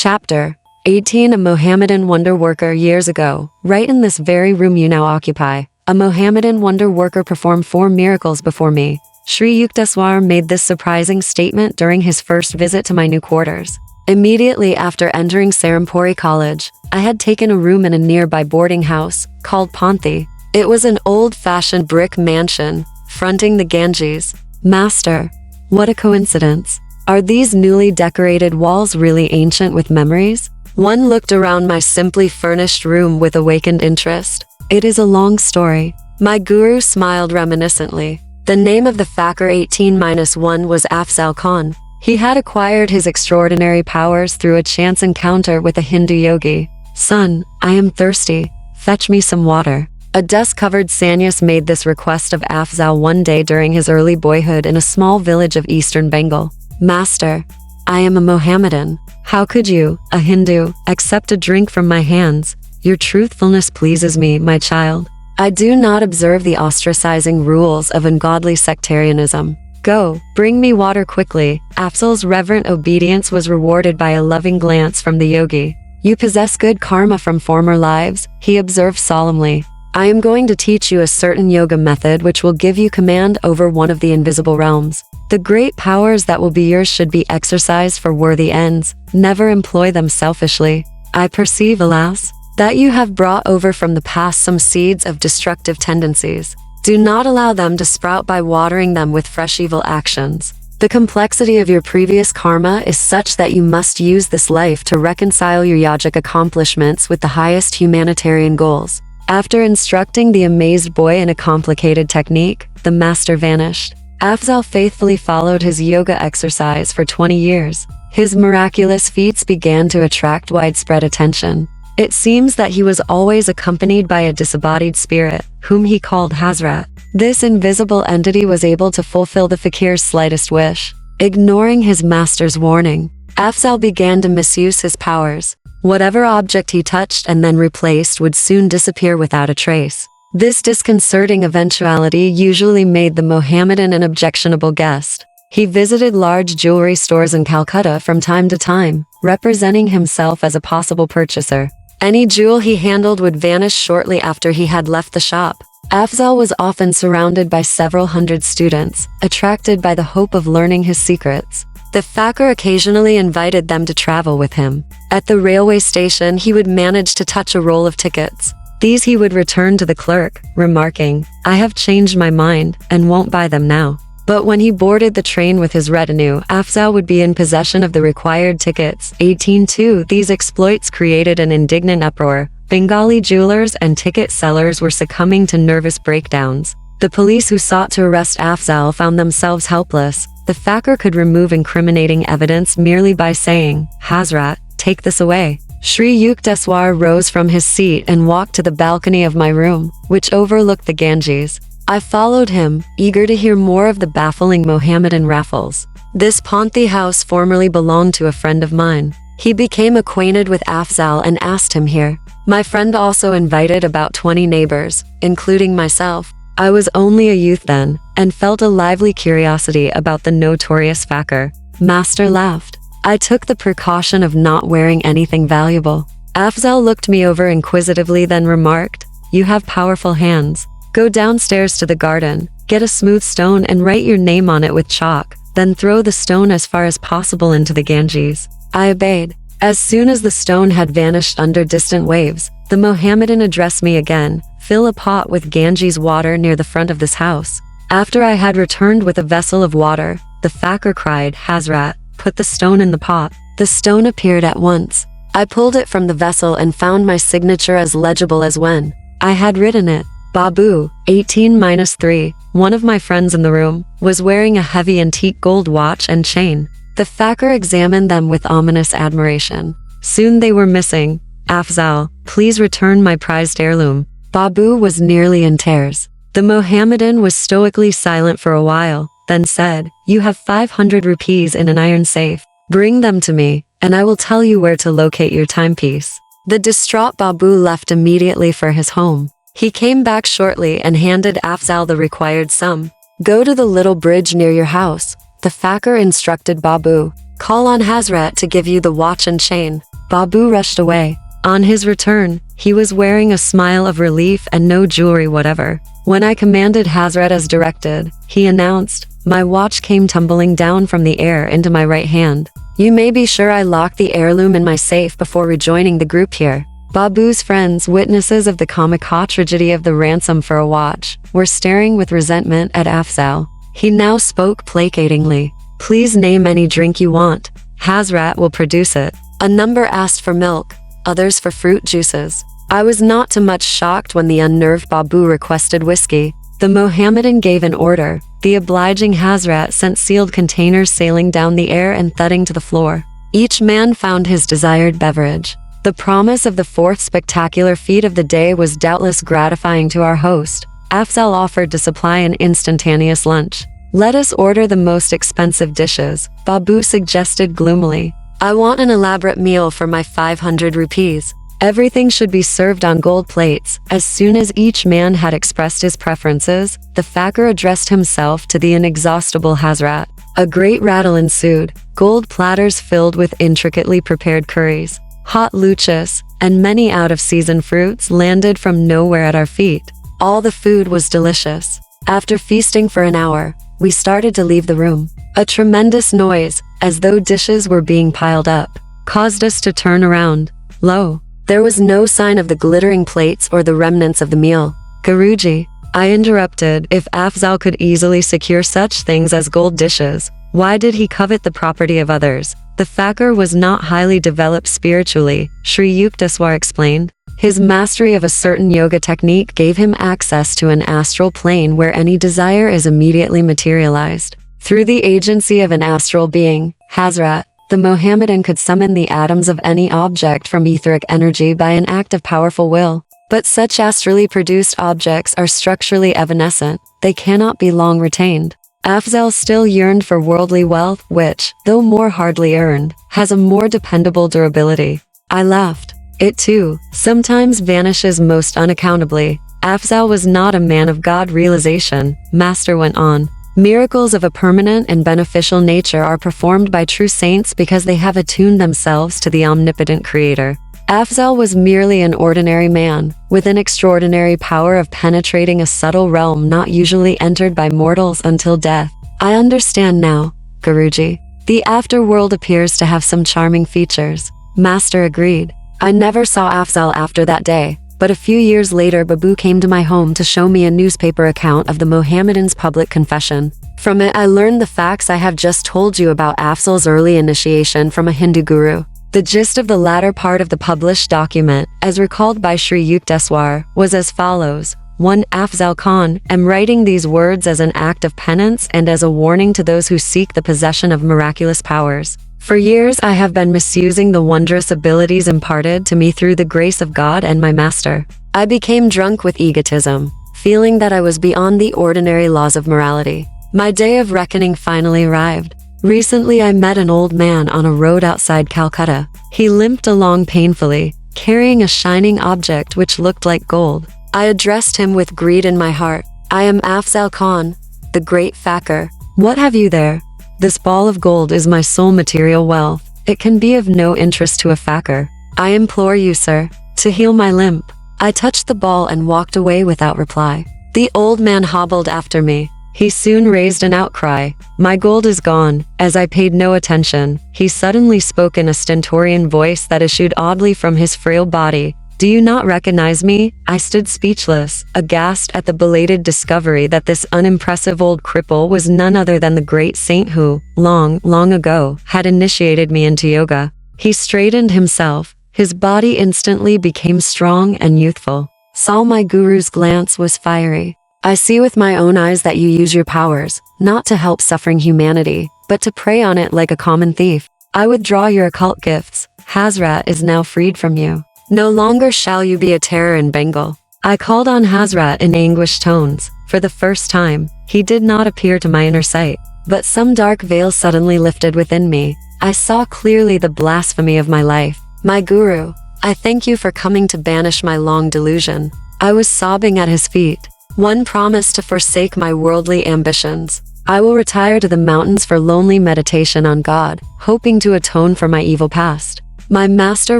Chapter 18. A Mohammedan Wonder Worker. Years ago, right in this very room you now occupy, a Mohammedan Wonder Worker performed 4 miracles before me. Sri Yukteswar made this surprising statement during his first visit to my new quarters. Immediately after entering Serampore College, I had taken a room in a nearby boarding house, called Panthi. It was an old-fashioned brick mansion, fronting the Ganges. Master, what a coincidence. Are these newly decorated walls really ancient with memories? One looked around my simply furnished room with awakened interest. It is a long story. My guru smiled reminiscently. The name of the Fakir 18-1 was Afzal-Khan. He had acquired his extraordinary powers through a chance encounter with a Hindu yogi. Son, I am thirsty. Fetch me some water. A dust-covered sannyas made this request of Afzal one day during his early boyhood in a small village of eastern Bengal. Master, I am a Mohammedan. How could you, a Hindu, accept a drink from my hands? Your truthfulness pleases me, my child. I do not observe the ostracizing rules of ungodly sectarianism. Go, bring me water quickly. Afzal's reverent obedience was rewarded by a loving glance from the yogi. You possess good karma from former lives, he observed solemnly. I am going to teach you a certain yoga method which will give you command over one of the invisible realms. The great powers that will be yours should be exercised for worthy ends. Never employ them selfishly. I perceive, alas, that you have brought over from the past some seeds of destructive tendencies. Do not allow them to sprout by watering them with fresh evil actions. The complexity of your previous karma is such that you must use this life to reconcile your yogic accomplishments with the highest humanitarian goals. After instructing the amazed boy in a complicated technique, the master vanished. Afzal faithfully followed his yoga exercise for 20 years. His miraculous feats began to attract widespread attention. It seems that he was always accompanied by a disembodied spirit, whom he called Hazrat. This invisible entity was able to fulfill the fakir's slightest wish. Ignoring his master's warning, Afzal began to misuse his powers. Whatever object he touched and then replaced would soon disappear without a trace. This disconcerting eventuality usually made the Mohammedan an objectionable guest. He visited large jewelry stores in Calcutta from time to time, representing himself as a possible purchaser. Any jewel he handled would vanish shortly after he had left the shop. Afzal was often surrounded by several hundred students, attracted by the hope of learning his secrets. The fakir occasionally invited them to travel with him. At the railway station, he would manage to touch a roll of tickets. These he would return to the clerk, remarking, I have changed my mind, and won't buy them now. But when he boarded the train with his retinue, Afzal would be in possession of the required tickets. 18-2. These exploits created an indignant uproar. Bengali jewelers and ticket sellers were succumbing to nervous breakdowns. The police who sought to arrest Afzal found themselves helpless. The fakir could remove incriminating evidence merely by saying, Hazrat, take this away. Sri Yukteswar rose from his seat and walked to the balcony of my room, which overlooked the Ganges. I followed him, eager to hear more of the baffling Mohammedan raffles. This Panthi house formerly belonged to a friend of mine. He became acquainted with Afzal and asked him here. My friend also invited about 20 neighbors, including myself. I was only a youth then, and felt a lively curiosity about the notorious fakir. Master laughed. I took the precaution of not wearing anything valuable. Afzal looked me over inquisitively, then remarked, You have powerful hands. Go downstairs to the garden, get a smooth stone and write your name on it with chalk, then throw the stone as far as possible into the Ganges. I obeyed. As soon as the stone had vanished under distant waves, the Mohammedan addressed me again, Fill a pot with Ganges water near the front of this house. After I had returned with a vessel of water, the fakir cried, Hazrat, put the stone in the pot. The stone appeared at once. I pulled it from the vessel and found my signature as legible as when I had written it. Babu, 18-3, one of my friends in the room, was wearing a heavy antique gold watch and chain. The fakir examined them with ominous admiration. Soon they were missing. Afzal, please return my prized heirloom. Babu was nearly in tears. The Mohammedan was stoically silent for a while, then said, You have 500 rupees in an iron safe. Bring them to me, and I will tell you where to locate your timepiece. The distraught Babu left immediately for his home. He came back shortly and handed Afzal the required sum. Go to the little bridge near your house. The fakir instructed Babu. Call on Hazrat to give you the watch and chain. Babu rushed away. On his return, he was wearing a smile of relief and no jewelry whatever. When I commanded Hazrat as directed, he announced, my watch came tumbling down from the air into my right hand. You may be sure I locked the heirloom in my safe before rejoining the group here. Babu's friends, witnesses of the comical tragedy of the ransom for a watch, were staring with resentment at Afzal. He now spoke placatingly. Please name any drink you want. Hazrat will produce it. A number asked for milk, others for fruit juices. I was not too much shocked when the unnerved Babu requested whiskey. The Mohammedan gave an order. The obliging Hazrat sent sealed containers sailing down the air and thudding to the floor. Each man found his desired beverage. The promise of the fourth spectacular feat of the day was doubtless gratifying to our host. Afzal offered to supply an instantaneous lunch. Let us order the most expensive dishes, Babu suggested gloomily. I want an elaborate meal for my 500 rupees. Everything should be served on gold plates. As soon as each man had expressed his preferences, the fakir addressed himself to the inexhaustible Hazrat. A great rattle ensued. Gold platters filled with intricately prepared curries, hot luchis, and many out-of-season fruits landed from nowhere at our feet. All the food was delicious. After feasting for an hour, we started to leave the room. A tremendous noise, as though dishes were being piled up, caused us to turn around. Lo! There was no sign of the glittering plates or the remnants of the meal. Guruji, I interrupted, if Afzal could easily secure such things as gold dishes, why did he covet the property of others? The fakir was not highly developed spiritually, Sri Yukteswar explained. His mastery of a certain yoga technique gave him access to an astral plane where any desire is immediately materialized. Through the agency of an astral being, Hazrat, the Mohammedan could summon the atoms of any object from etheric energy by an act of powerful will. But such astrally produced objects are structurally evanescent. They cannot be long retained. Afzal still yearned for worldly wealth which, though more hardly earned, has a more dependable durability. I laughed. It too, sometimes vanishes most unaccountably. Afzal was not a man of God realization, Master went on. Miracles of a permanent and beneficial nature are performed by true saints because they have attuned themselves to the omnipotent Creator. Afzal was merely an ordinary man, with an extraordinary power of penetrating a subtle realm not usually entered by mortals until death. I understand now, Guruji. The afterworld appears to have some charming features. Master agreed. I never saw Afzal after that day. But a few years later Babu came to my home to show me a newspaper account of the Mohammedan's public confession. From it I learned the facts I have just told you about Afzal's early initiation from a Hindu guru. The gist of the latter part of the published document, as recalled by Sri Yukteswar, was as follows. 1. Afzal-Khan, am writing these words as an act of penance and as a warning to those who seek the possession of miraculous powers. For years I have been misusing the wondrous abilities imparted to me through the grace of God and my Master. I became drunk with egotism, feeling that I was beyond the ordinary laws of morality. My day of reckoning finally arrived. Recently I met an old man on a road outside Calcutta. He limped along painfully, carrying a shining object which looked like gold. I addressed him with greed in my heart. I am Afzal-Khan, the great fakir. What have you there? This ball of gold is my sole material wealth. It can be of no interest to a fakir. I implore you, sir, to heal my limp. I touched the ball and walked away without reply. The old man hobbled after me. He soon raised an outcry. My gold is gone. As I paid no attention, he suddenly spoke in a stentorian voice that issued oddly from his frail body. Do you not recognize me? I stood speechless, aghast at the belated discovery that this unimpressive old cripple was none other than the great saint who, long ago, had initiated me into yoga. He straightened himself. His body instantly became strong and youthful. Saw my guru's glance was fiery. I see with my own eyes that you use your powers, not to help suffering humanity, but to prey on it like a common thief. I withdraw your occult gifts. Hazrat is now freed from you. No longer shall you be a terror in Bengal. I called on Hazrat in anguished tones. For the first time, he did not appear to my inner sight, but some dark veil suddenly lifted within me. I saw clearly the blasphemy of my life. My guru, I thank you for coming to banish my long delusion. I was sobbing at his feet. One promised to forsake my worldly ambitions. I will retire to the mountains for lonely meditation on God, hoping to atone for my evil past. My master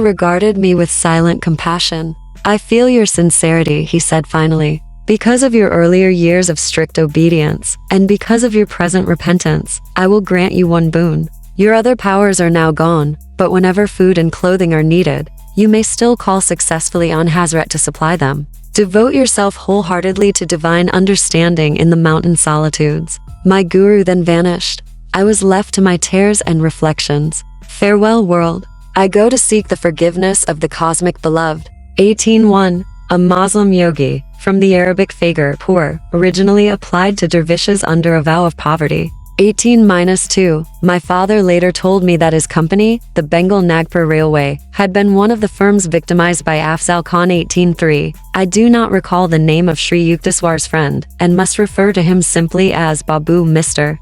regarded me with silent compassion. I feel your sincerity, he said finally. Because of your earlier years of strict obedience, and because of your present repentance, I will grant you one boon. Your other powers are now gone, but whenever food and clothing are needed, you may still call successfully on Hazrat to supply them. Devote yourself wholeheartedly to divine understanding in the mountain solitudes. My guru then vanished. I was left to my tears and reflections. Farewell, world. I go to seek the forgiveness of the cosmic beloved. 18:1. A Muslim yogi, from the Arabic faqir, poor, originally applied to dervishes under a vow of poverty. 18-2. My father later told me that his company, the Bengal Nagpur Railway, had been one of the firms victimized by Afzal-Khan. 18:3. I do not recall the name of Sri Yuktaswar's friend, and must refer to him simply as Babu, Mr.